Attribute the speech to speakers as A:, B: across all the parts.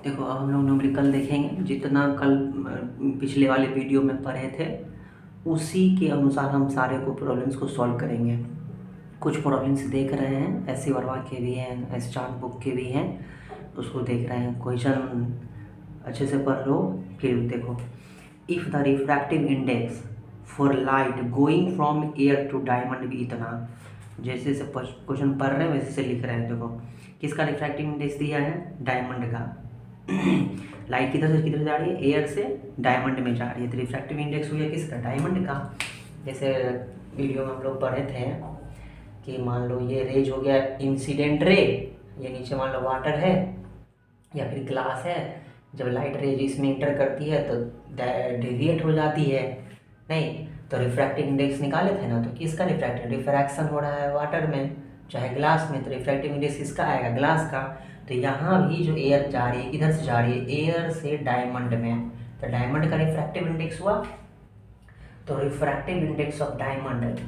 A: देखो अब हम लोग न्यूमेरिकल देखेंगे। जितना कल पिछले वाले वीडियो में पढ़े थे उसी के अनुसार हम सारे को प्रॉब्लम्स को सॉल्व करेंगे। कुछ प्रॉब्लम्स देख रहे हैं, ऐसी वर्मा के भी हैं, एस चार्ट बुक के भी हैं, उसको देख रहे हैं। क्वेश्चन अच्छे से पढ़ लो फिर देखो। If the refractive index for light going from air to diamond भी इतना, जैसे जैसे क्वेश्चन पढ़ रहे हैं वैसे से लिख रहे हैं। देखो किसका रिफ्रैक्टिव इंडेक्स दिया है? डायमंड का। लाइट किधर से किधर जा रही है? एयर से डायमंड में जा रही है, तो रिफ्रैक्टिव इंडेक्स हुआ किसका? डायमंड का। जैसे वीडियो में हम लोग पढ़े थे कि मान लो ये रेज हो गया इंसिडेंट रे, ये नीचे मान लो वाटर है या फिर ग्लास है। जब लाइट रेज इसमें इंटर करती है तो डेविएट हो जाती है, नहीं तो रिफ्रैक्टिव इंडेक्स निकाले थे ना, तो किसका रिफ्रैक्शन हो रहा है वाटर में चाहे ग्लास में, तो रिफ्रैक्टिव इंडेक्स किसका आएगा? ग्लास का। तो यहाँ भी जो एयर जा रही है किधर से जा रही है? एयर से डायमंड में, तो डायमंड का रिफ्रैक्टिव इंडेक्स हुआ। तो रिफ्रैक्टिव इंडेक्स ऑफ डायमंड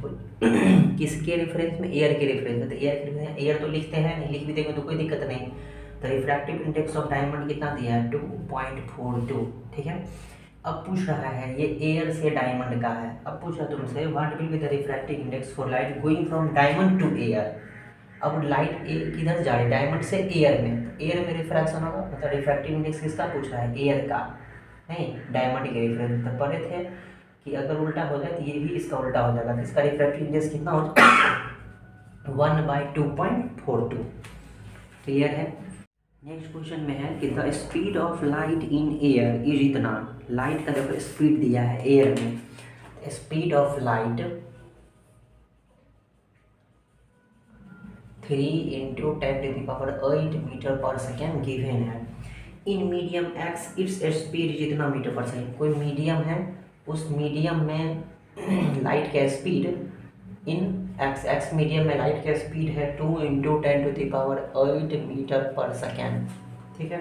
A: किसके रेफरेंस में? एयर के रेफरेंस में। तो एयर के रेफरेंस, एयर तो लिखते हैं, नहीं लिख भी देंगे तो कोई दिक्कत नहीं। तो रिफ्रैक्टिव इंडेक्स ऑफ डायमंड कितना दिया है? 2.42। ठीक है। अब पूछ रहा है ये एयर से डायमंड का है। अब पूछ रहा तुमसे what will be the refractive index for light going from diamond to air. अब लाइट किधर जा रही है? डायमंड से एयर में, एयर में रिफ्रैक्शन होगा, मतलब रिफ्रैक्टिव इंडेक्स किसका पूछ रहा है? एयर का, नहीं डायमंड के रेफरेंस। तो पढ़े थे कि अगर उल्टा हो जाए तो ये भी इसका उल्टा हो जाएगा, तो इसका रिफ्रैक्टिव इंडेक्स कितना हो जाएगा? 1/2.42। क्लियर है। नेक्स्ट क्वेश्चन में है कि the speed of light in air is इतना। लाइट का देखो स्पीड दिया है एयर में, स्पीड ऑफ लाइट 3 × 10⁸ मीटर पर सेकेंड गिवन है। इन मीडियम एक्स इट्स स्पीड जितना मीटर पर सेकेंड। कोई मीडियम है, उस मीडियम में लाइट का स्पीड इन एक्स मीडियम में लाइट का स्पीड है 2 × 10⁸ मीटर पर सेकेंड। ठीक है।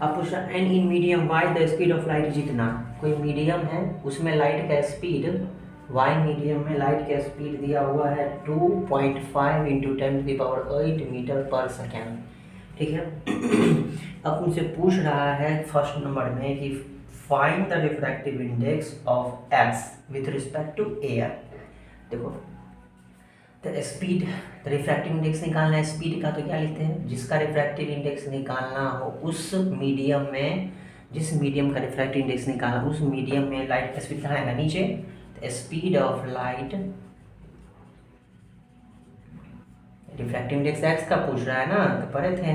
A: अब पूछ रहा and in medium why the speed of light जितना। कोई मीडियम है उसमें लाइट का स्पीड, वाई मीडियम में लाइट का स्पीड दिया हुआ है 2.5 × 10⁸ मीटर पर सेकेंड। ठीक है। अब तुमसे पूछ रहा है फर्स्ट नंबर में कि find the refractive index of x with respect to air. देखो तो स्पीड, तो रिफ्रैक्टिव इंडेक्स निकालना है स्पीड का, तो क्या लिखते हैं? जिसका रिफ्रैक्टिव इंडेक्स निकालना हो उस मीडियम में, जिस मीडियम का रिफ्रैक्टिव इंडेक्स निकालना उस मीडियम में लाइट का स्पीड कहाँ आएगा? नीचे। तो speed of light, refractive index x का पूछ रहा है ना, तो पढ़े थे।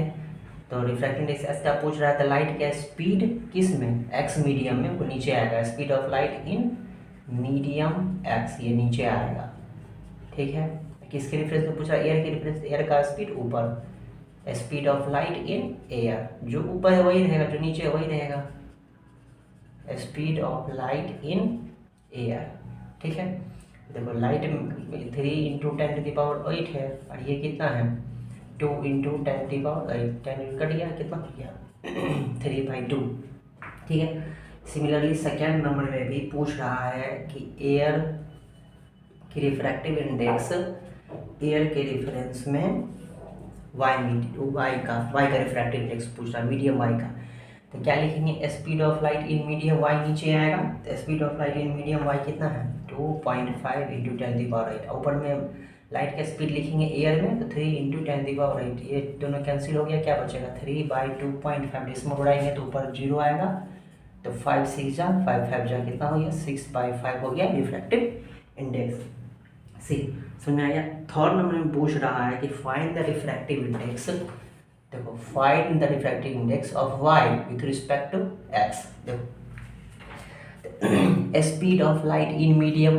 A: तो रिफ्रैक्टिव इंडेक्स एक्स का पूछ रहा है, तो लाइट का स्पीड किस में? एक्स मीडियम में, वो नीचे आएगा। Speed of light in medium x, ये नीचे आएगा। ठीक है। किसके रेफरेंस में पूछ रहा है? एयर के रेफरेंस। एयर का स्पीड ऊपर, speed of light in air, जो ऊपर है वही रहेगा, जो नीचे है वही रहेगा। Speed of light in air. ठीक है। देखो लाइट 3 × 10⁸ है और ये कितना है? 2 × 10⁸। 10 कट गया, कितना कट गया? 3/2। ठीक है। सिमिलरली सेकेंड नंबर में भी पूछ रहा है कि एयर की रिफ्रैक्टिव इंडेक्स, एयर के रेफरेंस में वाई का रिफ्रैक्टिव इंडेक्स पूछ रहा है, मीडियम वाई का। तो क्या लिखेंगे? Speed of light in medium y नीचे आएगा, तो speed of light in medium y कितना है? 2.5 × 10⁸। ऊपर में लाइट का स्पीड लिखेंगे एयर में, तो 3 × 10⁸। ये दोनों कैंसिल हो गया, क्या बचेगा? 3/2.5। इसमें बढ़ाएंगे तो ऊपर 0 आएगा, तो 5 6 जा 5 5 जा कितना हो गया? 6/5 हो गया रिफ्रैक्टिव इंडेक्स। सी समझ में आ गया। थर्ड नंबर में पूछ रहा है कि फाइंड द रिफ्रैक्टिव इंडेक्स। देखो find the refractive index of y with respect to x. देखो speed of light in medium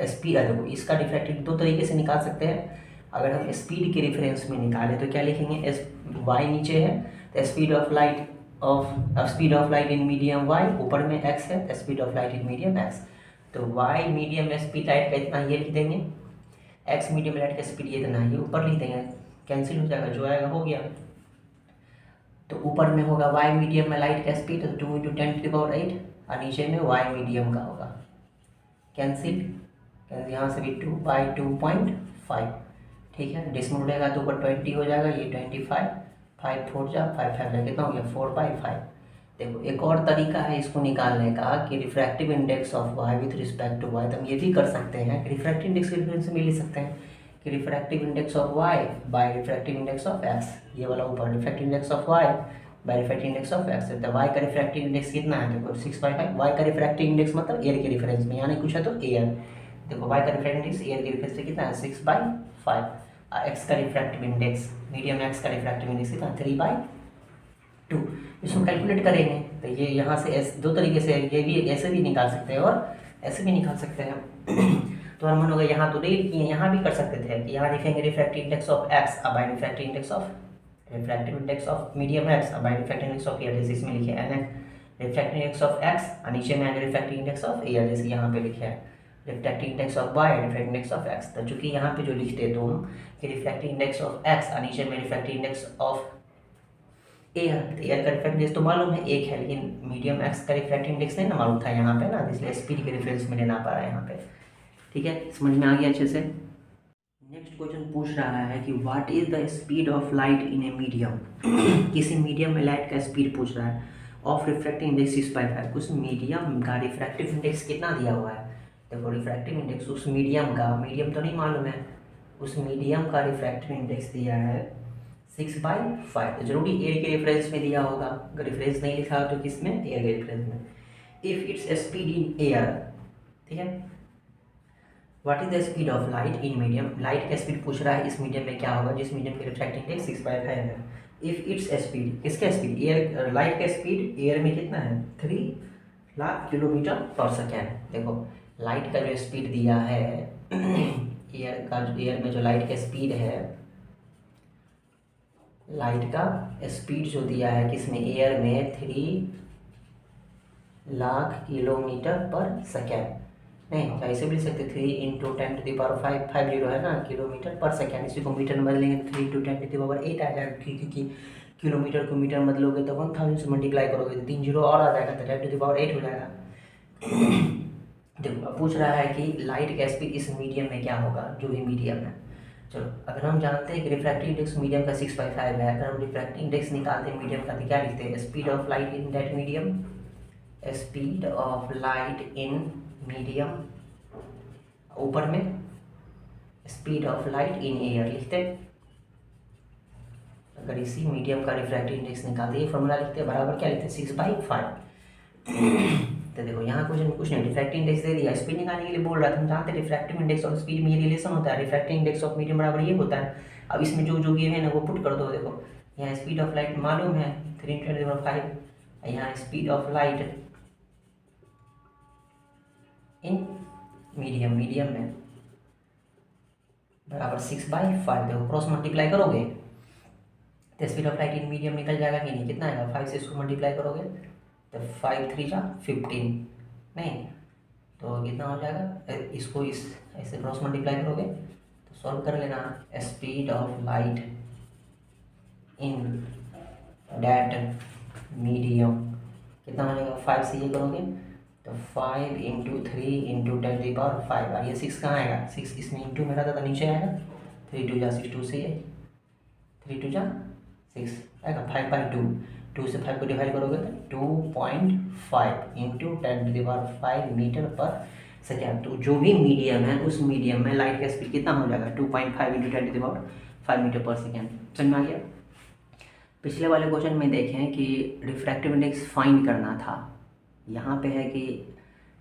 A: speed, देखो इसका रिफ्रैक्टिव दो तरीके से निकाल सकते हैं। अगर हम स्पीड के रेफरेंस में निकालें तो क्या लिखेंगे? वाई नीचे है तो speed of light in medium y, ऊपर में एक्स है, speed of light in medium x. तो वाई मीडियम में स्पीड लाइट का इतना, ये लिख देंगे। एक्स मीडियम लाइट का स्पीड ये इतना, ये ऊपर लिख देंगे, कैंसिल हो जाएगा, जो आएगा हो गया। तो ऊपर में होगा वाई मीडियम में लाइट का स्पीड 2 × 10⁸ और नीचे में वाई मीडियम का होगा, कैंसिल। यहाँ से भी 2/2.5। ठीक है। डिसमल उड़ेगा तो ऊपर 20 हो जाएगा, ये 25 5 4 जा 5 5 कितना हो गया 4/5। देखो एक और तरीका है इसको निकालने का कि refractive index of y with respect to y. तो हम ये भी कर सकते हैं कि रिफ्रैक्टिव इंडेक्स के रेफरेंस में ले सकते हैं कि refractive index of y by refractive index of x, ये वाला ऊपर refractive index of y by refractive index of x. तो वाई का रिफ्रैक्टिव इंडेक्स कितना है, देखो 6/5। वाई का रिफ्रैक्टिव इंडेक्स मतलब एयर के रेफरेंस में, यानी कुछ है तो एयर। देखो वाई का रिफ्रैक्टिव इंडेक्स एयर के रेफरेंस में कितना है 6/5। एक्स का रिफ्रैक्टिव इंडेक्स, मीडियम एक्स का रिफ्रैक्टिव इंडेक्स कितना 3/2। इसको कैलकुलेट करेंगे तो ये यहाँ से ऐसे दो तरीके से, ये भी ऐसे भी निकाल सकते हैं और ऐसे भी निकाल सकते हैं। तो हम मन होगा यहाँ तो नहीं किए, यहाँ भी कर सकते थे कि यहाँ लिखेंगे refractive index of x by refractive index of refractive index of medium x by refractive index of air, जैसे इसमें लिखे n refractive index of x और नीचे में आगे रिफ्रैक्टिव इंडेक्स ऑफ एयर, जैसे यहाँ पे लिखे है refractive index of y refractive index of x. तो चूंकि यहाँ पे जो लिखते तो हम कि रिफ्रैक्टिव इंडेक्स ऑफ एक्स और नीचे में रिफ्रैक्टिव इंडेक्स ऑफ एयर, तो एयर का रिफ्रैक्टिव इंडेक्स तो मालूम है एक है, लेकिन मीडियम एक्स का रिफ्रैक्टिव इंडेक्स नहीं ना मालूम था यहाँ पे ना, इसलिए स्पीड के रेफरेंस में लेना पड़ा यहाँ पे। ठीक है, समझ में आ गया अच्छे से। नेक्स्ट क्वेश्चन पूछ रहा है कि what is the speed of light in a medium. किसी मीडियम में लाइट का स्पीड पूछ रहा है ऑफ रिफ्रैक्टिव इंडेक्स 6/5। उस मीडियम का रिफ्रैक्टिव इंडेक्स कितना दिया हुआ है, देखो रिफ्रैक्टिव इंडेक्स उस मीडियम का, मीडियम तो नहीं मालूम है, उस मीडियम का रिफ्रैक्टिव इंडेक्स दिया है 6/5। तो जरूरी एयर के रेफरेंस में दिया होगा, अगर रेफरेंस नहीं लिखा तो किस में, एयर के रेफरेंस में। If its speed in air, ठीक है, what is the speed of light in medium, light का स्पीड पूछ रहा है इस मीडियम में क्या होगा जिस मीडियम के रिफ्रैक्टिव इंडेक्स 6/5 है। इफ इट्स स्पीड, किसका स्पीड, एयर, लाइट का स्पीड एयर में कितना है 3 लाख किलोमीटर पर सेकेंड। देखो लाइट का जो स्पीड दिया है एयर का, एयर में जो लाइट का स्पीड है, लाइट का स्पीड जो दिया है किसमें, एयर में 3 लाख किलोमीटर पर सेकेंड। नहीं तो ऐसे भी लिख सकते 3 × 10⁵ 50 है ना किलोमीटर पर सेकेंड। इसी को मीटर में बदलेंगे 3 × 10⁸ आ जाएगा, क्योंकि किलोमीटर को मीटर में बदलोगे तो 1000 से मल्टीप्लाई करोगे तो 3 जीरो और आ जाएगा तो 10⁸ हो जाएगा। देखो अब पूछ रहा है कि लाइट का स्पीड इस मीडियम में क्या होगा, जो भी मीडियम है। चलो अगर हम जानते हैं कि रिफ्रैक्टिव इंडेक्स मीडियम का 6/5 है, अगर हम रिफ्रैक्टिव इंडेक्स निकालते हैं मीडियम का तो क्या लिखते हैं, speed of light in that medium, speed of light in medium, ऊपर में speed of light in air लिखते हैं। अगर इसी मीडियम का रिफ्रैक्टिव इंडेक्स निकालते ये फॉर्मूला लिखते हैं, बराबर क्या लिखते हैं 6/5। तो देखो यहाँ कुछ नहीं, रिफ्रैक्टिव इंडेक्स दे दिया, स्पीड निकालने के लिए बोल रहा था, हम जानते हैं रिफ्रैक्टिव इंडेक्स और स्पीड में ये रिलेशन होता है, रिफ्रैक्टिव इंडेक्स ऑफ मीडियम बराबर ये होता है। अब इसमें जो जो गिवन है ना वो पुट कर दो। देखो यहाँ स्पीड ऑफ लाइट मालूम है 3 × 10⁵, यहाँ speed of light in medium में बराबर 6/5। देखो क्रॉस मल्टीप्लाई करोगे तो speed of light in medium निकल जाएगा कि नहीं, कितना आएगा 5 से इसको मल्टीप्लाई करोगे तो 5 3 जा 15, नहीं तो कितना हो जाएगा, इसको इस ऐसे क्रॉस मल्टीप्लाई करोगे तो सॉल्व कर लेना। Speed of light in that medium कितना हो जाएगा, 5 से ये करोगे तो 5 × 3 × 10⁵, और ये 6 कहाँ आएगा, 6 इसमें इंटू में रहता तो नीचे आएगा, 3 2 जा 6, 2 से ये 3 2 जा 6 आएगा, 5/2, 2 से 5 को डिवाइड करोगे तो 2.5 × 10⁵ मीटर पर सेकेंड। तो जो भी मीडियम है उस मीडियम में लाइट का स्पीड कितना हो जाएगा 2.5 × 10⁵ मीटर पर सेकेंड। समझ में आ गया। पिछले वाले क्वेश्चन में देखें कि रिफ्रैक्टिव इंडेक्स फाइंड करना था, यहाँ पे है कि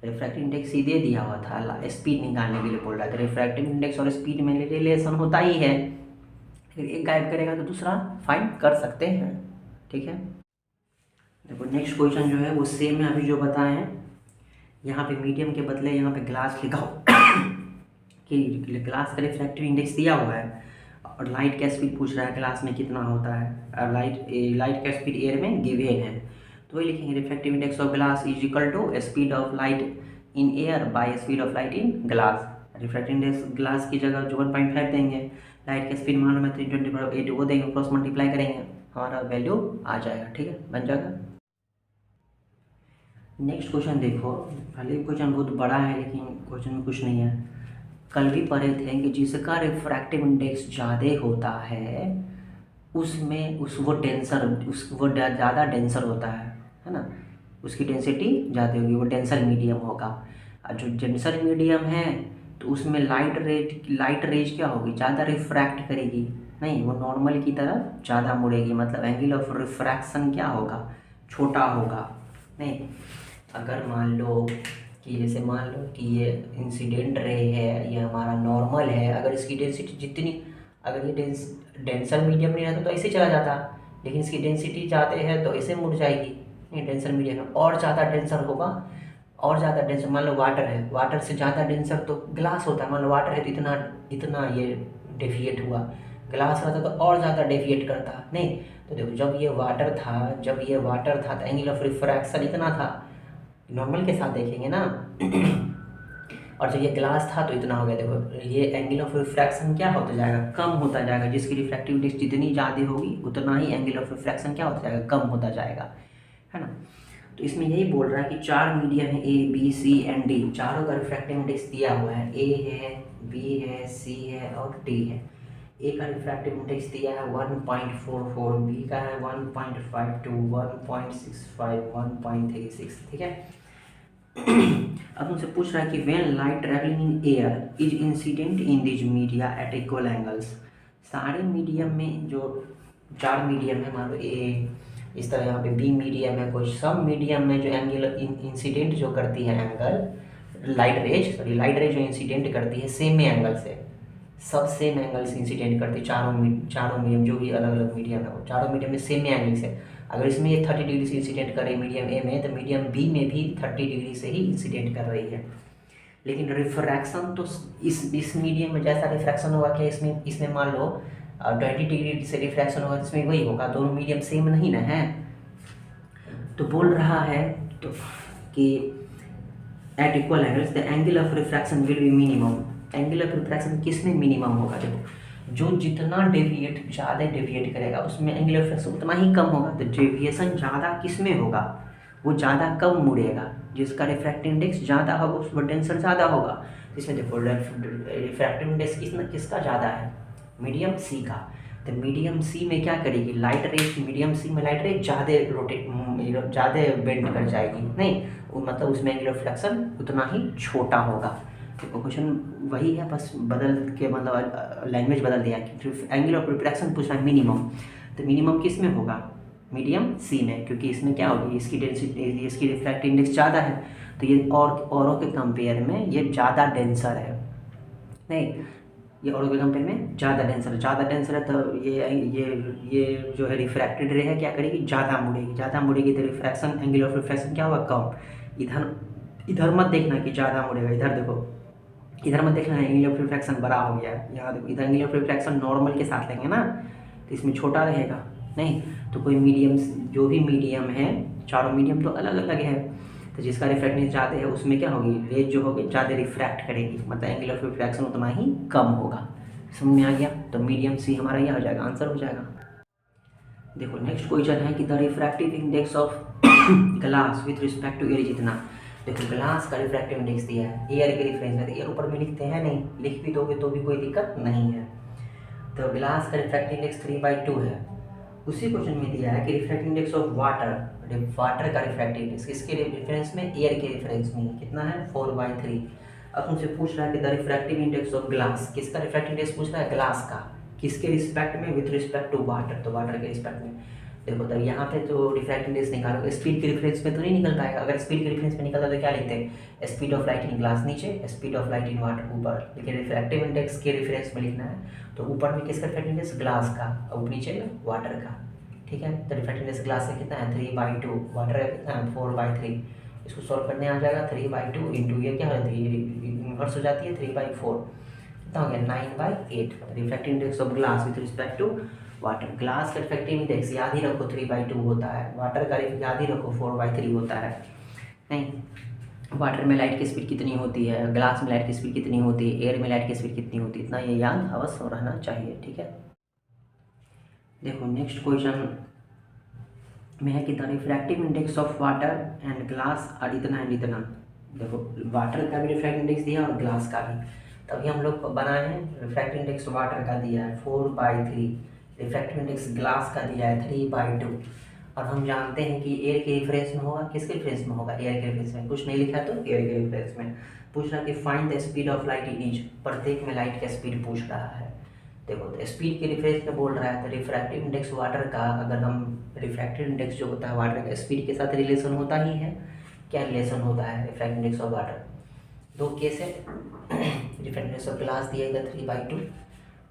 A: रिफ्रैक्टिव इंडेक्स सीधे दिया हुआ था, स्पीड निकालने के लिए बोल रहा था। रिफ्रैक्टिव इंडेक्स और स्पीड में रिलेशन होता ही है, एक गाइड करेगा तो दूसरा फाइंड कर सकते हैं। ठीक है, देखो नेक्स्ट क्वेश्चन जो है वो सेम है अभी जो बताए हैं। यहाँ पे मीडियम के बदले यहाँ पे ग्लास लिखा हो कि ग्लास का रिफ्रैक्टिव इंडेक्स दिया हुआ है और लाइट का स्पीड पूछ रहा है ग्लास में कितना होता है, और लाइट का स्पीड एयर में गिवन है। तो वही लिखेंगे refractive index of glass is equal to speed of light in air by speed of light in glass. Refractive index glass की जगह जो 1.5 देंगे, लाइट का स्पीड मालूम है 320/8 वो देंगे, क्रॉस मल्टीप्लाई करेंगे, हमारा वैल्यू आ जाएगा। ठीक है, बन जाएगा। नेक्स्ट क्वेश्चन देखो, पहले क्वेश्चन बहुत बड़ा है लेकिन क्वेश्चन में कुछ नहीं है। कल भी पढ़े थे कि जिसका रिफ्रैक्टिव इंडेक्स ज़्यादा होता है उसमें वो डेंसर वो ज़्यादा डेंसर होता है ना, उसकी डेंसिटी ज़्यादा होगी, वो डेंसर मीडियम होगा। और जो डेंसर मीडियम है तो उसमें लाइट रेज क्या होगी, ज़्यादा रिफ्रैक्ट करेगी, नहीं वो नॉर्मल की तरफ ज़्यादा मुड़ेगी, मतलब एंगल ऑफ रिफ्रैक्शन क्या होगा, छोटा होगा। नहीं, अगर मान लो कि जैसे मान लो कि ये इंसिडेंट रे है, ये हमारा नॉर्मल है, अगर इसकी डेंसिटी जितनी, अगर ये डेंसर मीडियम नहीं रहता तो ऐसे चला जाता, लेकिन इसकी डेंसिटी ज़्यादा है तो ऐसे मुड़ जाएगी। नहीं, डेंसर मीडियम है और ज़्यादा डेंसर होगा, और ज़्यादा डेंसर, मान लो वाटर है, वाटर से ज़्यादा डेंसर तो ग्लास होता है, मान लो वाटर है तो इतना इतना ये डेविएट हुआ, ग्लास रहता तो और ज़्यादा डेविएट करता। नहीं, तो देखो जब ये वाटर था तो एंगल ऑफ रिफ्रैक्शन इतना था, नॉर्मल के साथ देखेंगे ना और जब ये ग्लास था तो इतना हो गया। देखो ये एंगल ऑफ रिफ्रैक्शन क्या होता जाएगा, कम होता जाएगा, जिसकी रिफ्रैक्टिव इंडेक्स जितनी ज़्यादा होगी उतना ही एंगल ऑफ रिफ्रैक्शन क्या होता जाएगा, कम होता जाएगा, है ना। तो इसमें यही बोल रहा है कि 4 मीडियम है, A B C and D, चारों का रिफ्रैक्टिव इंडेक्स दिया हुआ है, ए है, बी है, सी है और डी है। ए का रिफ्रैक्टिव इंडेक्स दिया है 1.44, बी का है 1.52, 1.65, 1.36, ठीक है। अब उनसे पूछ रहा है कि when light travelling in air is incident in this media at equal angles, सारे मीडियम में जो 4 मीडियम है, मान लो ए, इस तरह यहाँ पे बी मीडियम है, कोई सब मीडियम में जो एंगल इंसिडेंट जो करती है एंगल, लाइट रेज जो इंसिडेंट करती है सेम एंगल से, सब सेम एंगल से इंसिडेंट करती है, चारों मीडियम जो भी अलग अलग मीडियम है वो चारों मीडियम में सेम एंगल से। अगर इसमें ये 30 डिग्री से इंसिडेंट कर रही है मीडियम ए में, तो मीडियम बी में भी 30 डिग्री से ही इंसिडेंट कर रही है। लेकिन रिफ्रैक्शन तो इस मीडियम में जैसा रिफ्रैक्शन होगा, क्या इसमें मान लो 20 डिग्री से रिफ्रैक्शन होगा, तो इसमें वही होगा, दोनों मीडियम सेम नहीं ना है। तो बोल रहा है तो कि at equal angles the angle of refraction will be minimum, angle of refraction किस में मिनिमम होगा, देखो जो जितना ज़्यादा डेविएट करेगा उसमें एंगल ऑफ रिफ्रैक्शन उतना ही कम होगा। तो डेविएशन ज़्यादा किस में होगा, वो ज़्यादा कम मुड़ेगा, जिसका रिफ्रैक्टिव इंडेक्स ज़्यादा होगा उस पर डेंसर ज़्यादा होगा। इसमें देखो रिफ्रैक्टिव इंडेक्स किसका ज़्यादा है, मीडियम सी का। तो मीडियम सी में क्या करेगी, लाइट रेज, मीडियम सी में लाइट रेज ज़्यादा बेंड कर जाएगी, नहीं मतलब उसमें एंगल ऑफ रिफ्रैक्शन उतना ही छोटा होगा। तो क्वेश्चन वही है, बस बदल के मतलब लैंग्वेज बदल दिया कि एंगल ऑफ रिफ्रैक्शन पूछ रहा है मिनिमम, तो मिनिमम किस में होगा, मीडियम सी में, क्योंकि इसमें क्या होगी, इसकी डेंसिटी, इसकी रिफ्रैक्टिव इंडेक्स ज़्यादा है, तो ये औरों के कंपेयर में ये ज़्यादा डेंसर है। नहीं, ये औरों के कंपेयर में ज़्यादा डेंसर है, तो ये जो है रिफ्रैक्टेड रे है क्या करेगी, ज़्यादा मुड़ेगी, तो रिफ्रैक्शन, एंगल ऑफ रिफ्रैक्शन क्या होगा, कम। इधर मत देखना कि ज़्यादा मुड़ेगा, इधर देखो, इधर मत देखना एंगल ऑफ रिफ्रैक्शन बड़ा हो गया है, यहाँ देखो इधर एंगल ऑफ रिफ्रैक्शन नॉर्मल के साथ लेंगे ना, तो इसमें छोटा रहेगा। नहीं, तो कोई मीडियम, जो भी मीडियम है, चारों मीडियम तो अलग अलग है, तो जिसका रिफ्रैक्टिव ज़्यादा है उसमें क्या होगी, रेज जो होगी ज़्यादा रिफ्रैक्ट करेगी, मतलब एंगल ऑफ रिफ्रैक्शन उतना ही कम होगा। समझ में आ गया, तो मीडियम सी हमारा यह हो जाएगा, आंसर हो जाएगा। देखो नेक्स्ट क्वेश्चन है कि the refractive index of glass with respect to air जितना। देखो ग्लास का रिफ्रैक्टिव इंडेक्स दिया है एयर के रेफरेंस में, तो एयर ऊपर में लिखते हैं नहीं, लिख भी दोगे तो भी कोई दिक्कत नहीं है। तो ग्लास का रिफ्रैक्टिव इंडेक्स 3/2 है। उसी क्वेश्चन में दिया है कि रिफ्रैक्टिव इंडेक्स ऑफ वाटर का रिफ्रैक्टिव इंडेक्स किसके रेफरेंस में, एयर के रेफरेंस में कितना है, 4/3। अब तुमसे पूछ रहा है कि the refractive index of glass, किसका रिफ्रैक्टिव इंडेक्स पूछ रहा है, ग्लास का, किसके रिस्पेक्ट में, विथ रिस्पेक्ट टू वाटर, तो वाटर के रिस्पेक्ट में। देखो तब यहाँ पे तो रिफ्रैक्टिव इंडेक्स निकालो, स्पीड के रेफरेंस में तो नहीं निकल पाएगा, अगर स्पीड के रेफरेंस में निकलता तो क्या लिखते हैं, speed of light in glass नीचे, speed of light in water ऊपर, लेकिन रिफ्रैक्टिव इंडेक्स के रेफरेंस में लिखना है, तो ऊपर में किसका रिफ्रैक्टिव इंडेक्स, ग्लास का, और नीचे वाटर का, ठीक है। तो रिफ्रैक्टिव इंडेक्स ग्लास का कितना है, 3/2, वाटर का कितना है, 4/3। इसको सॉल्व करने आ जाएगा, 3/2 इंटू ये क्या होती है, इन्वर्स हो जाती है 3/4, कितना हो गया, 9/8। Refractive index of glass with respect to water, glass का रिफ्रैक्टिव इंडेक्स याद ही रखो 3/2 होता है, वाटर का याद ही रखो 4/3 होता है। नहीं, वाटर में लाइट की स्पीड कितनी होती है, ग्लास में लाइट की स्पीड कितनी होती है, एयर में लाइट की स्पीड कितनी होती है, इतना ये याद अवश्य रहना चाहिए, ठीक है। देखो नेक्स्ट क्वेश्चन में है कि the refractive index of water and glass और इतना एंड इतना। देखो वाटर का भी रिफ्रैक्टिव इंडेक्स दिया और ग्लास का भी, तभी हम लोग बनाए हैं। रिफ्रैक्टिव इंडेक्स वाटर का दिया है 4/3, रिफ्रैक्टिव इंडेक्स ग्लास का दिया है 3/2, और हम जानते हैं कि एयर के रेफरेंस में होगा, किसके रेफरेंस में होगा, एयर के रेफरेंस में, कुछ नहीं लिखा है तो एयर के रेफरेंस में। पूछ रहा कि find the speed of light in each, प्रत्येक में लाइट का स्पीड पूछ रहा है। देखो तो स्पीड के रेफरेंस में बोल रहा है, तो रिफ्रैक्टिव इंडेक्स वाटर का, अगर हम रिफ्रैक्टिव इंडेक्स जो होता है वाटर का स्पीड के साथ रिलेशन होता ही है। क्या रिलेशन होता है रिफ्रैक्टिव इंडेक्स ऑफ वाटर, दो केस है। रिफ्रैक्टिव इंडेक्स ऑफ ग्लास दिया गया 3/2।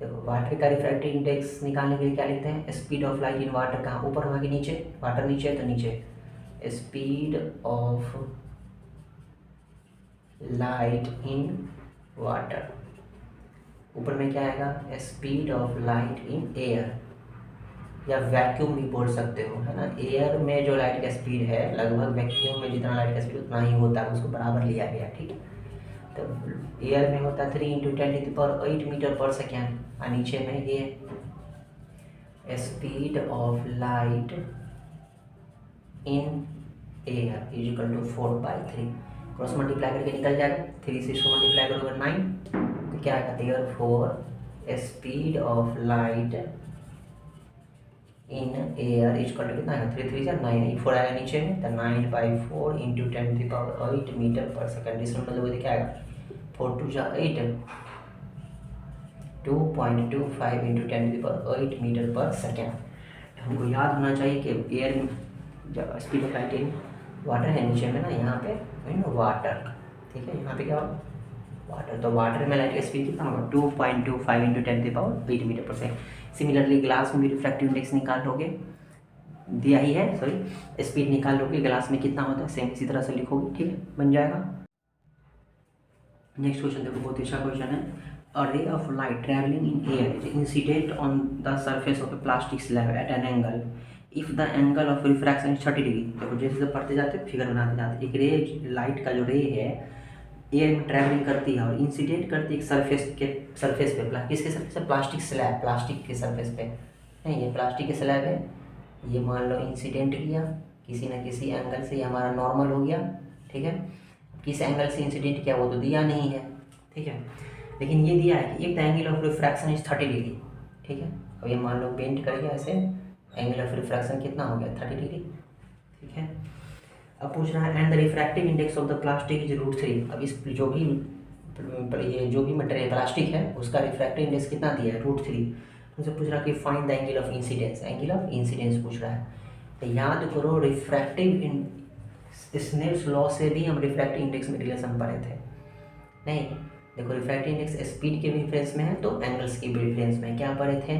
A: देखो वाटर का रिफ्रैक्टिव इंडेक्स निकालने के लिए क्या लिखते हैं, speed of light in water, कहाँ ऊपर होगा कि नीचे, वाटर नीचे है तो नीचे, speed of light in water, ऊपर में क्या आएगा, speed of light in air, या वैक्यूम भी बोल सकते हो, है ना। एयर में जो लाइट का स्पीड है लगभग वैक्यूम में जितना लाइट का स्पीड उतना ही होता है, उसको बराबर लिया गया, ठीक है। तो एयर में होता है 3 × 10⁸ मीटर पर सेकेंड, और नीचे में ये speed of light in air is equal to 4/3, cross multiply करके निकल जाएगा, 3 से इसको मल्टीप्लाई करोगे 9, तो क्या आएगा, therefore speed of light in air is equal to कितना है, 3 3 9, 4 आएगा नीचे में, तो 9/4 × 10⁸ मीटर पर सेकेंड, इसमें मतलब क्या आएगा, 4 2 8, 2.25 × 10⁸ मीटर पर सेकेंड। हमको याद होना चाहिए कि एयर में जब speed of light in water है नीचे में ना, यहाँ पे वाटर, ठीक है, यहाँ पे क्या होगा, वाटर, तो वाटर में लाइट का स्पीड कितना होगा, 2.25 × 10⁸ मीटर पर सेकेंड। सिमिलरली ग्लास में भी रिफ्रैक्टिव इंडेक्स निकाल लोगे, दिया ही है, सॉरी, स्पीड निकाल लोगे ग्लास में कितना होता है, सेम इसी तरह से लिखोगे, ठीक है, बन जाएगा। नेक्स्ट क्वेश्चन देखो, बहुत अच्छा क्वेश्चन है। A ray of light traveling in air is incident on the surface of a plastic slab at an angle if the angle of refraction is 30 degree. देखो जैसे जैसे पढ़ते जाते फिगर बनाते जाते, एक रे, लाइट का जो रे है एयर में ट्रैवलिंग करती है और इंसिडेंट करती है एक सरफेस पे, किसके सरफेस पे, प्लास्टिक स्लैब, प्लास्टिक के सरफेस पे, नहीं ये प्लास्टिक के स्लैब है, ये मान लो इंसिडेंट किया किसी न किसी एंगल से, ये हमारा नॉर्मल हो गया, ठीक है। किस एंगल से इंसिडेंट किया वो तो दिया नहीं है, ठीक है, लेकिन ये दिया है कि if the angle of refraction is 30 degree, ठीक है। अब ये मान लो बेंड कर गया ऐसे, एंगल ऑफ रिफ्रैक्शन कितना हो गया, 30 डिग्री, ठीक है। अब पूछ रहा है and the refractive index of the plastic is √3। अब इस जो भी मटेरियल प्लास्टिक है उसका रिफ्रैक्टिव इंडेक्स कितना दिया है, √3। उनसे पूछ रहा है कि find the angle of incidence, angle of incidence पूछ रहा है। तो याद करो रिफ्रैक्टिव स्नेल्स लॉ से भी हम रिफ्रैक्टिव इंडेक्स में रिलेशन पढ़े थे, नहीं, देखो रिफ्रैक्टिव इंडेक्स स्पीड के भी रेफरेंस में है तो एंगल्स के भी रेफरेंस में, क्या पढ़े थे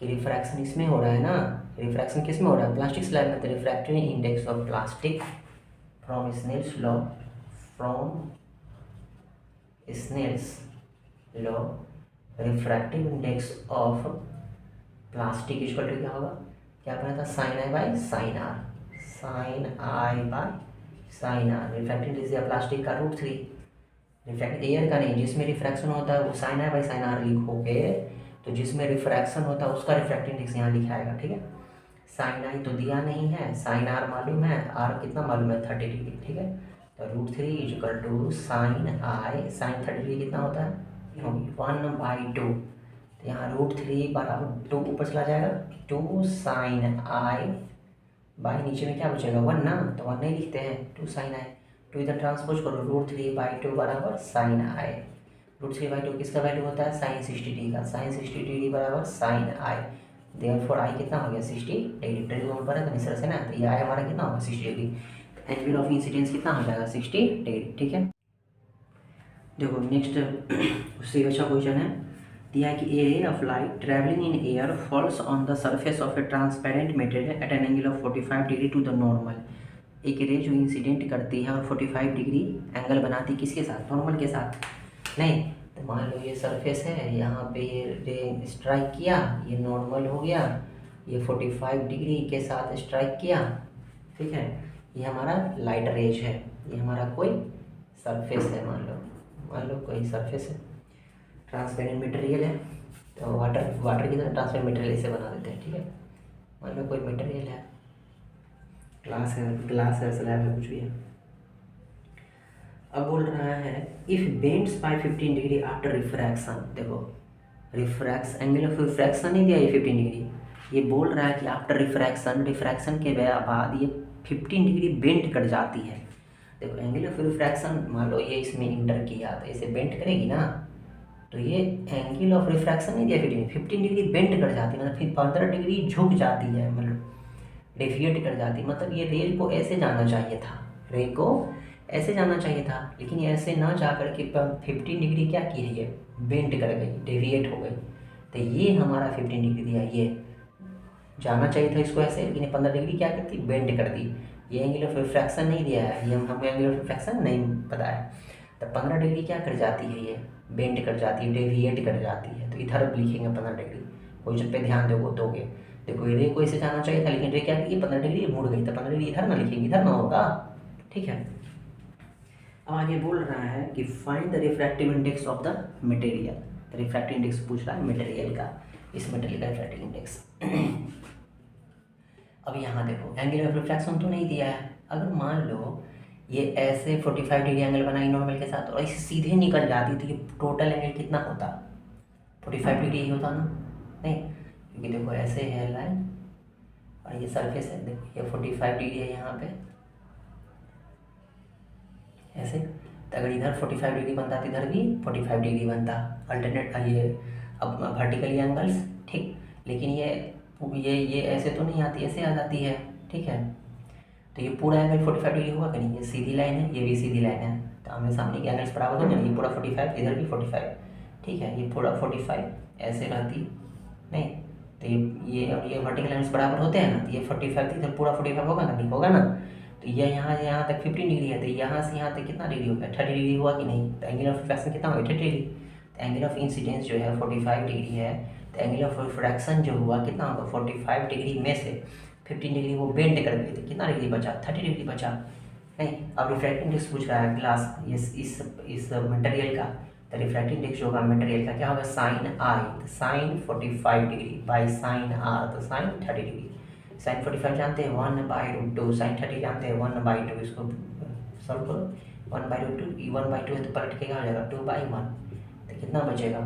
A: कि रिफ्रैक्शन इसमें हो रहा है ना, रिफ्रैक्शन किस में हो रहा है, प्लास्टिक स्लैब में, तो refractive index of plastic from Snell's law, from Snell's law refractive index of plastic equal to क्या होगा, क्या पढ़ा था, sin i by sin r, sin i by sin r। Refractive index या प्लास्टिक का √3, refract air का नहीं, जिसमें रिफ्रैक्शन होता है वो sin i by sin r लिखोगे, तो जिसमें रिफ्रैक्शन होता है उसका रिफ्रैक्टिव इंडेक्स यहाँ लिखाएगा, ठीक है। sin i तो दिया नहीं है, sin r मालूम है, r कितना मालूम है, 30 डिग्री, ठीक है। तो √3 is equal to sin i, sin 30 degree कितना होता है, 1/2, तो यहाँ √3 बराबर 2 ऊपर चला जाएगा, 2 sin i बाई नीचे में क्या बचेगा 1 ना, तो 1 नहीं लिखते हैं, 2 sin i, तो इधर ट्रांसपोज करो, √3/2 बराबर sin i, √3/2 किसका वैल्यू होता है, sin 60 डिग्री का, sin 60 डिग्री बराबर sin i, देयरफॉर i कितना हो गया 60 डिग्री, ट्रिग्नोमेट्री पर है तो इस तरह से ना, तो ये i हमारा कितना होगा 60 डिग्री, एंगल ऑफ इंसिडेंस कितना हो जाएगा 60 डिग्री, ठीक है। देखो नेक्स्ट उससे अच्छा क्वेश्चन है, दिया है कि a ray of light travelling in air falls on the surface of a transparent material at an angle of 45 degree to the normal. एक रे जो इंसिडेंट करती है और 45 डिग्री एंगल बनाती है किसके साथ, नॉर्मल के साथ, नहीं, तो मान लो ये सरफेस है, यहाँ पे ये रे स्ट्राइक किया, ये नॉर्मल हो गया, ये 45 डिग्री के साथ स्ट्राइक किया, ठीक है, ये हमारा लाइट रेज है, ये हमारा कोई सरफेस है, मान लो कोई सरफेस है, ट्रांसपेरेंट मटेरियल है, तो वाटर की तरह ट्रांसपेरेंट मटेरियल इसे बना देते हैं, ठीक है। मान लो कोई मटेरियल है, ग्लास है, स्लैब है, कुछ भी है। अब बोल रहा है if bends by 15 degree after refraction, देखो एंगल ऑफ रिफ्रैक्शन नहीं दिया ये 15 डिग्री, ये बोल रहा है कि आफ्टर रिफ्रैक्शन के बाद ये 15 डिग्री बेंट कर जाती है। देखो एंगल ऑफ रिफ्रैक्शन मान लो ये इसमें इंटर किया तो इसे बेंट करेगी ना, तो ये एंगल ऑफ रिफ्रैक्शन नहीं दिया 15 डिग्री बेंट कर जाती है, मतलब फिर 15 डिग्री झुक जाती है, मतलब डेविएट कर जाती है। मतलब ये रे को ऐसे जाना चाहिए था, रे को ऐसे जाना चाहिए था, लेकिन ये ऐसे ना जा करके 15 डिग्री क्या की है, ये बेंट कर गई, डेविएट हो गई। तो ये हमारा 15 डिग्री दिया, ये जाना चाहिए था इसको ऐसे, लेकिन 15 डिग्री क्या करती, बेंड कर दी। ये एंगल ऑफ रिफ्रैक्शन नहीं दिया है, ये हमको एंगल ऑफ रिफ्रैक्शन नहीं पता है। तो 15 डिग्री क्या कर जाती है, ये बेंड कर जाती है, डेविएट कर जाती है। तो इधर लिखेंगे 15 डिग्री, क्वेश्चन पे ध्यान दोगे। देखो रे को इसे जाना चाहिए था, लेकिन रे क्या की 15 डिग्री मुड़ गई, तो 15 डिग्री इधर ना लिखेंगे, इधर ना होगा, ठीक है। अब आगे बोल रहा है कि find the refractive index of the material. Refractive index पूछ रहा है मटेरियल का, इस मटेरियल का रिफ्रैक्टिव इंडेक्स। अब यहाँ देखो एंगल ऑफ रिफ्रैक्शन तो नहीं दिया है, अगर मान लो ये ऐसे 45 डिग्री एंगल बनाई नॉर्मल के साथ और ऐसे सीधे निकल जाती तो ये टोटल एंगल कितना होता, 45 डिग्री ही होता ना, नहीं, क्योंकि देखो ऐसे है लाइन और ये सरफेस है, देखो ये 45 डिग्री है यहाँ पे ऐसे, तो अगर इधर 45 डिग्री बनता तो इधर भी 45 डिग्री बनता, अल्टरनेट ये अब वर्टिकली एंगल्स, ठीक। लेकिन ये ऐसे तो नहीं आती, ऐसे आ जाती है, ठीक है। तो ये पूरा एंगल 45 डिग्री होगा कि नहीं, ये सीधी लाइन है, ये भी सीधी लाइन है, तो आमने सामने के एंगल्स बराबर होंगे, ये पूरा 45, इधर भी 45, ठीक है। ये पूरा 45 ऐसे रहती नहीं, तो ये वर्टिकल एंगल्स बराबर होते हैं ना, तो ये 45 इधर पूरा 45 होगा ना, नहीं होगा ना। तो ये यहाँ तक 15 डिग्री है, तो यहाँ से यहाँ तक कितना डिग्री हो गया, 30 डिग्री हुआ कि नहीं। तो एंगल ऑफ रिफ्रैक्शन कितना हो गया, 30 डिग्री। तो एंगल ऑफ इंसिडेंस जो है 45 डिग्री है, तो एंगल ऑफ रिफ्रैक्शन जो हुआ कितना होगा, 45 डिग्री में से 15 डिग्री वो बेंड कर गई, तो कितना डिग्री बचा, 30 डिग्री बचा, नहीं। अब रिफ्रैक्टिव इंडेक्स पूछ रहा है ग्लास इस मटेरियल का, तो रिफ्रैक्टिव इंडेक्स जो होगा मटेरियल का क्या होगा, साइन आई, तो sine 45 degree by sine r, तो साइन 30 डिग्री। साइन 45 जानते हैं 1/√2, साइन 30 जानते हैं 1/2, इसको सॉल्व करो, 1/√2, 1/2 है तो पलट के क्या हो जाएगा 2/1, तो कितना बचेगा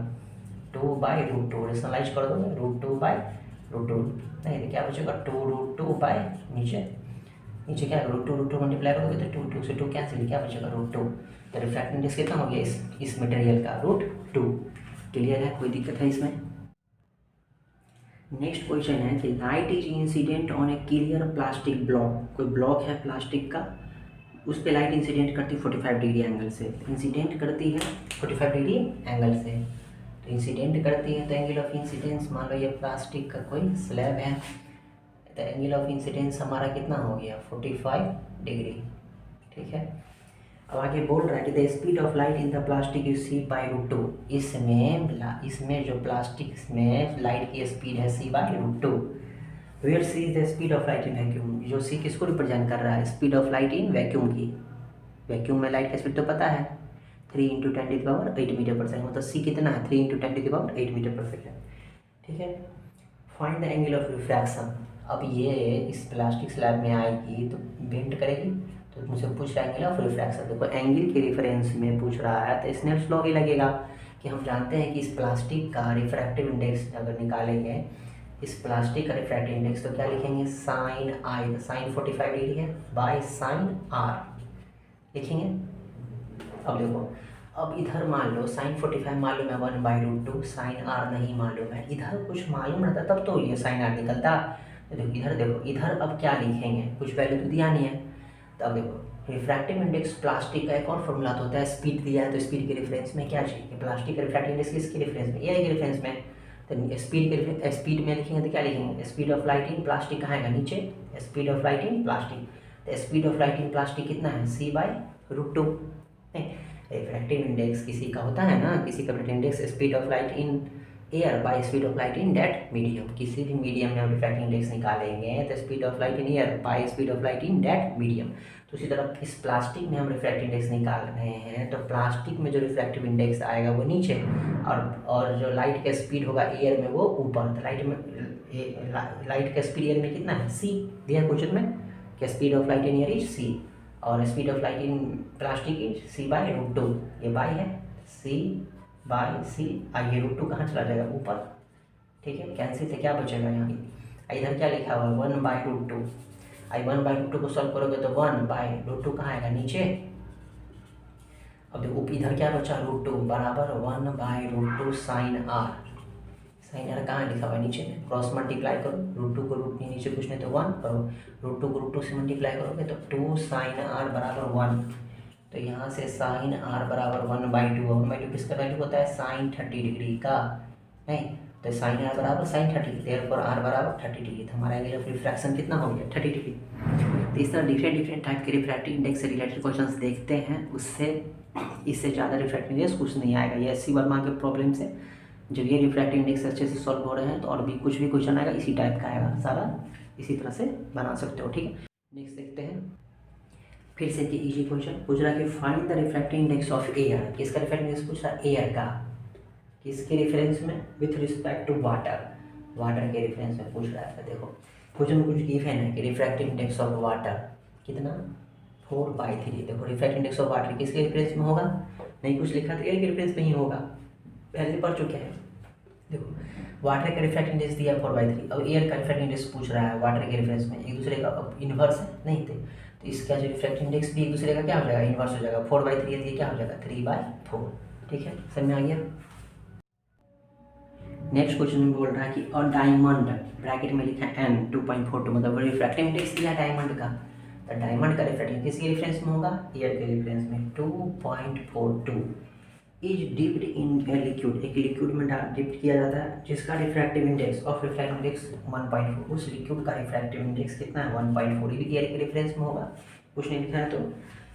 A: 2/√2, रेशनलाइज कर दोगे √2/√2, नहीं तो क्या बचेगा 2√2 बाय नीचे क्या √2 मल्टीप्लाई करोगे तो 2 से 2 कैंसिल, क्या बचेगा √2। तो रिफ्रैक्टिव इंडेक्स कितना हो गया इस मटेरियल का, √2। क्लियर है, कोई दिक्कत है इसमें। नेक्स्ट क्वेश्चन है कि light is incident on A clear plastic block, कोई ब्लॉक है प्लास्टिक का, उस पर लाइट इंसिडेंट करती है 45 डिग्री एंगल से, इंसिडेंट करती है 45 डिग्री एंगल से, तो इंसिडेंट करती है, तो एंगल ऑफ इंसिडेंस मान लो ये प्लास्टिक का कोई स्लैब है, तो एंगल ऑफ इंसिडेंस हमारा कितना हो गया 45 डिग्री, ठीक है। अब आगे बोल रहा है कि the speed of light in the plastic is c/√2, इसमें जो प्लास्टिक में लाइट की स्पीड है c/√2। Where c is the speed of light in vacuum, जो c किसको रिप्रेजेंट कर रहा है, speed of light in vacuum की। वैक्यूम में लाइट का स्पीड तो पता है 3 × 10⁸ मीटर पर सेकेंड, मतलब c कितना है 3 × 10⁸ मीटर पर सेकेंड, ठीक है। Find the angle of refraction, अब ये इस प्लास्टिक स्लैब में आएगी तो बेंड करेगी, तो मुझसे पूछ रहा है एंगल ऑफ रिफ्रैक्शन। देखो एंगल के रेफरेंस में पूछ रहा है तो स्नेल्स लॉ ही लगेगा कि हम जानते हैं कि इस प्लास्टिक का रिफ्रैक्टिव इंडेक्स अगर निकालेंगे, इस प्लास्टिक का रिफ्रैक्टिव इंडेक्स तो क्या लिखेंगे साइन आई, तो साइन 45 डिग्री है बाई साइन आर लिखेंगे। अब देखो अब इधर मान लो साइन 45 मालूम है 1/√2, साइन आर नहीं मालूम है, इधर कुछ मालूम रहता तब तो ये साइन आर निकलता। तो देखो इधर अब क्या लिखेंगे, कुछ वैल्यू तो दिया नहीं है, तो अब देखो रिफ्रैक्टिव इंडेक्स प्लास्टिक का एक और फॉर्मूला तो होता है, स्पीड दिया है तो स्पीड के रेफरेंस में क्या चाहिए, प्लास्टिक का रिफ्रैक्टिव इंडेक्स किसके रेफरेंस में, एयर के रेफरेंस में। तो स्पीड में लिखेंगे तो क्या लिखेंगे, speed of light in plastic कहाँ है नीचे, speed of light in plastic, तो speed of light in plastic कितना है c/√2। नहीं, रिफ्रैक्टिव इंडेक्स किसी का होता है ना, किसी का refractive index speed of light in air by speed of light in that medium, किसी भी मीडियम में हम रिफ्रैक्टिव इंडेक्स निकालेंगे तो speed of light in air by speed of light in that medium. तो उसी तरह इस प्लास्टिक में हम रिफ्रैक्टिव इंडेक्स निकाल रहे हैं, तो प्लास्टिक में जो रिफ्रैक्टिव इंडेक्स आएगा वो नीचे, और जो लाइट का स्पीड होगा एयर में वो ऊपर। तो लाइट का स्पीड एयर में कितना है c दिया क्वेश्चन में, कि speed of light in air is c, और speed of light in plastic is c/√2, ये बाई है c बाई सी। आइए रूट 2 कहाँ चला जाएगा, ऊपर, ठीक है, कैंसिल से क्या बचेगा यहाँ, इधर क्या लिखा हुआ है 1/√2। आई 1/√2 को सॉल्व करोगे तो 1/√2 कहाँ आएगा, नीचे। अब देखो इधर क्या बचा, √2 बराबर 1/√2 साइन आर। साइन आर कहाँ लिखा हुआ है, नीचे में। क्रॉस मल्टीप्लाई करो, √2 को रूट नीचे कुछ नहीं तो 1 करो, √2 को √2 से मल्टीप्लाई करोगे तो 2 साइन आर बराबर 1। तो यहाँ से साइन आर बराबर 1/2। 1/2 किसका वैल्यू होता है, साइन 30 डिग्री का, नहीं तो साइन आर बराबर साइन 30, देयरफॉर आर बराबर 30 डिग्री। तो हमारा एंगल ऑफ रिफ्रैक्शन कितना हो गया, 30 डिग्री। तो इस तरह डिफरेंट टाइप के रिफ्रैक्टिव इंडेक्स से रिलेटेड क्वेश्चंस देखते हैं, उससे इससे ज़्यादा रिफ्रैक्टिव इंडेक्स कुछ नहीं आएगा। ये एस सी वर्मा के प्रॉब्लम से जब ये रिफ्रैक्टिव इंडेक्स अच्छे से सॉल्व हो रहे हैं तो और भी कुछ भी क्वेश्चन आएगा इसी टाइप का आएगा, सारा इसी तरह से बना सकते हो, ठीक है। नेक्स्ट देखते हैं, फिर से इजी क्वेश्चन पूछ रहा है कि find the refractive index of air. किसका रिफ्रैक्टिव इंडेक्स पूछ रहा है, एयर का। किसके रेफरेंस में, with respect to water, water के रेफरेंस में पूछ रहा है। तो देखो क्वेश्चन कुछ गिवन है कि रिफ्रैक्टिव इंडेक्स ऑफ वाटर कितना, 4/3। देखो रिफ्रैक्टिव इंडेक्स ऑफ वाटर किसके रेफरेंस में होगा, नहीं कुछ लिखा तो एयर के रेफरेंस में ही होगा, पहले पढ़ चुके हैं। देखो वाटर का रिफ्रैक्टिव इंडेक्स दिया 4/3, अब एयर का रिफ्रैक्टिव इंडेक्स पूछ रहा है वाटर के रेफरेंस में, एक दूसरे का इन्वर्स है नहीं थे, तो इसका जो रिफ्रैक्टिव इंडेक्स भी एक दूसरे का क्या हो जाएगा, इन्वर्स हो जाएगा। 4/3 है, क्या हो जाएगा 3/4, ठीक है, समझ में आ गया। नेक्स्ट क्वेश्चन में बोल रहा है कि और डायमंड, ब्रैकेट में लिखा है n 2.42, मतलब रिफ्रैक्टिव इंडेक्स दिया डायमंड का। तो डायमंड का रिफ्रैक्टिव किसके रेफरेंस में होगा, एयर के रेफरेंस में। 2.42 is dipped in a liquid, एक लिक्विड में डिप्ट किया जाता है जिसका refractive index of refractive index 1.4। उस लिक्विड का रिफ्रैक्टिव इंडेक्स कितना है, 1.4। ये एयर के रेफरेंस में होगा, कुछ नहीं लिखा है। तो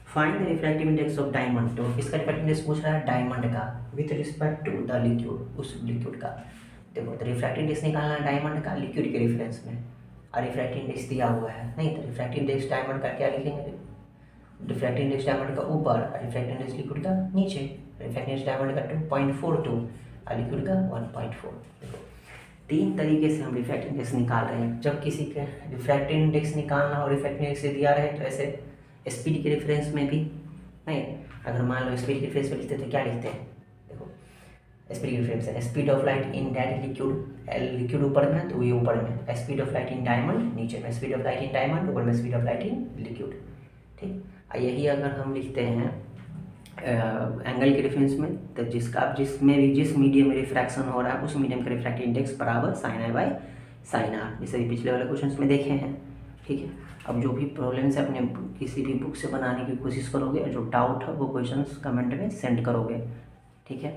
A: find the refractive index of diamond, तो किसका रिफ्रैक्टिव इंडेक्स पूछ रहा है, डायमंड का, with respect to the liquid, उस लिक्विड का। देखो तो रिफ्रैक्टिव इंडेक्स निकालना है डायमंड का लिक्विड के रेफरेंस में, और रिफ्रैक्टिव इंडेक्स दिया हुआ है, नहीं तो रिफ्रैक्टिव इंडेक्स डायमंड का क्या लिखेंगे, रिफ्रैक्टिव इंडेक्स डायमंड का ऊपर और रिफ्रैक्टिव इंडेक्स लिक्विड का नीचे। रिफ्रैक्टिव इंडेक्स डायमंड का 2.42 और लिक्विड का 1.4। देखो 3 तरीके से हम रिफ्रैक्टिव इंडेक्स निकाल रहे हैं। जब किसी का रिफ्रैक्टिव इंडेक्स निकालना और रिफ्रैक्टिव इंडेक्स से दिया रहे तो ऐसे स्पीड के रेफरेंस में भी, नहीं अगर मान लो स्पीड के रेफरेंस में लिखते तो क्या लिखते हैं, देखो स्पीड के रेफरेंस है speed of light in that liquid, liquid ऊपर में तो ये ऊपर में, speed of light in diamond नीचे में, speed of light in diamond ऊपर में, speed of light in liquid, ठीक। यही अगर हम लिखते हैं एंगल के रेफरेंस में, तो जिस मीडियम में रिफ्रैक्शन हो रहा है उस मीडियम का रिफ्रैक्टिव इंडेक्स बराबर sine i by sine r, जैसे भी पिछले वाले क्वेश्चन में देखे हैं, ठीक है। अब जो भी प्रॉब्लम्स है अपने किसी भी बुक से बनाने की कोशिश करोगे और जो डाउट है वो क्वेश्चंस कमेंट में सेंड करोगे, ठीक है।